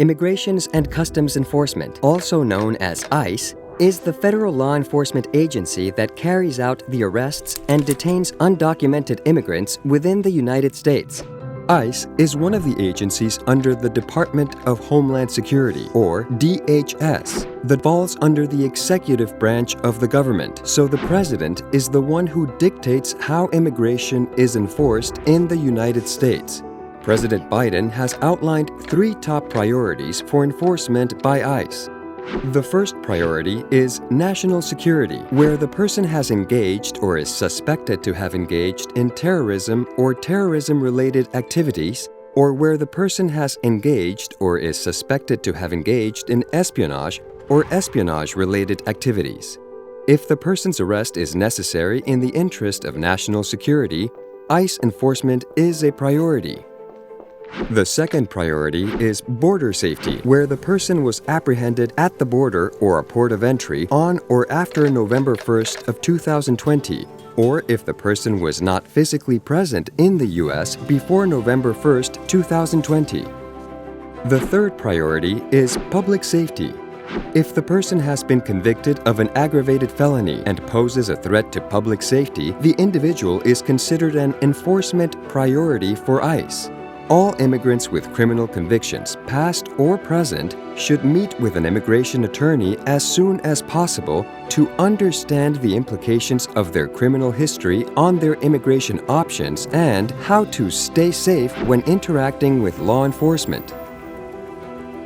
Immigration and Customs Enforcement, also known as ICE, is the federal law enforcement agency that carries out the arrests and detains undocumented immigrants within the United States. ICE is one of the agencies under the Department of Homeland Security, or DHS, that falls under the executive branch of the government, so the president is the one who dictates how immigration is enforced in the United States. President Biden has outlined 3 top priorities for enforcement by ICE. The first priority is national security, where the person has engaged or is suspected to have engaged in terrorism or terrorism-related activities, or where the person has engaged or is suspected to have engaged in espionage or espionage-related activities. If the person's arrest is necessary in the interest of national security, ICE enforcement is a priority. The second priority is border safety, where the person was apprehended at the border or a port of entry on or after November 1st of 2020, or if the person was not physically present in the U.S. before November 1st, 2020. The third priority is public safety. If the person has been convicted of an aggravated felony and poses a threat to public safety, the individual is considered an enforcement priority for ICE. All immigrants with criminal convictions, past or present, should meet with an immigration attorney as soon as possible to understand the implications of their criminal history on their immigration options and how to stay safe when interacting with law enforcement.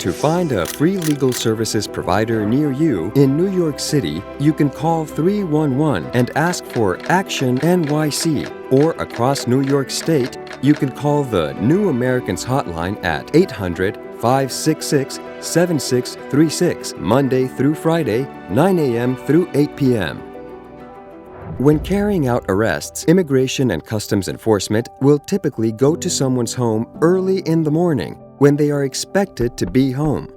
To find a free legal services provider near you in New York City, you can call 311 and ask for Action NYC, or across New York State, you can call the New Americans Hotline at 800-566-7636, Monday through Friday, 9 a.m. through 8 p.m. When carrying out arrests, Immigration and Customs Enforcement will typically go to someone's home early in the morning when they are expected to be home.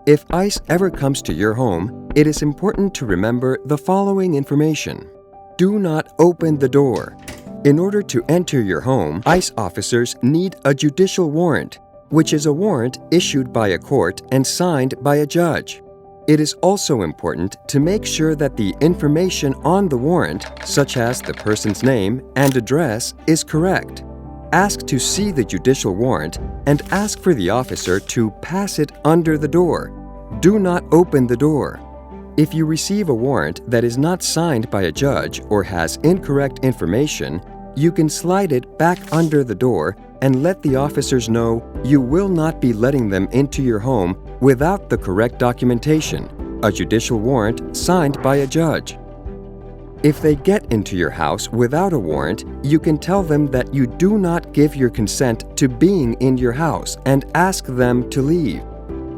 If ICE ever comes to your home, it is important to remember the following information. Do not open the door. In order to enter your home, ICE officers need a judicial warrant, which is a warrant issued by a court and signed by a judge. It is also important to make sure that the information on the warrant, such as the person's name and address, is correct. Ask to see the judicial warrant and ask for the officer to pass it under the door. Do not open the door. If you receive a warrant that is not signed by a judge or has incorrect information, you can slide it back under the door and let the officers know you will not be letting them into your home without the correct documentation, a judicial warrant signed by a judge. If they get into your house without a warrant, you can tell them that you do not give your consent to being in your house and ask them to leave.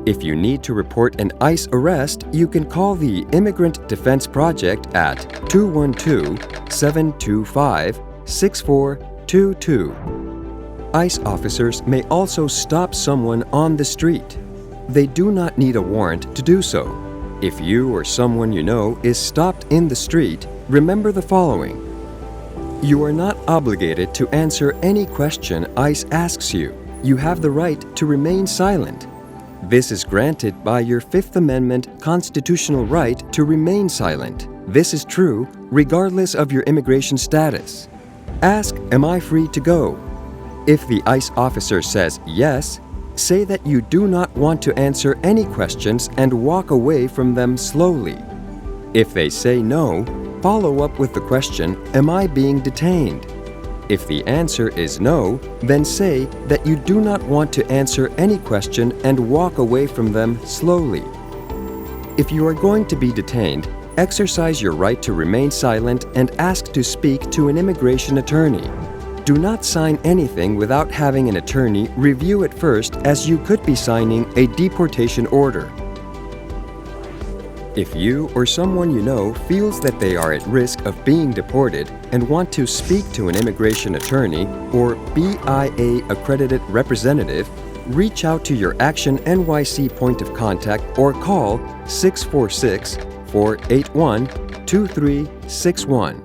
If you need to report an ICE arrest, you can call the Immigrant Defense Project at 212-725-6422. ICE officers may also stop someone on the street. They do not need a warrant to do so. If you or someone you know is stopped in the street, remember the following. You are not obligated to answer any question ICE asks you. You have the right to remain silent. This is granted by your Fifth Amendment constitutional right to remain silent. This is true regardless of your immigration status. Ask, "Am I free to go?" If the ICE officer says yes, say that you do not want to answer any questions and walk away from them slowly. If they say no, follow up with the question, "Am I being detained?" If the answer is no, then say that you do not want to answer any question and walk away from them slowly. If you are going to be detained, exercise your right to remain silent and ask to speak to an immigration attorney. Do not sign anything without having an attorney review it first, as you could be signing a deportation order. If you or someone you know feels that they are at risk of being deported and want to speak to an immigration attorney or BIA-accredited representative, reach out to your Action NYC point of contact or call 646-481-2361.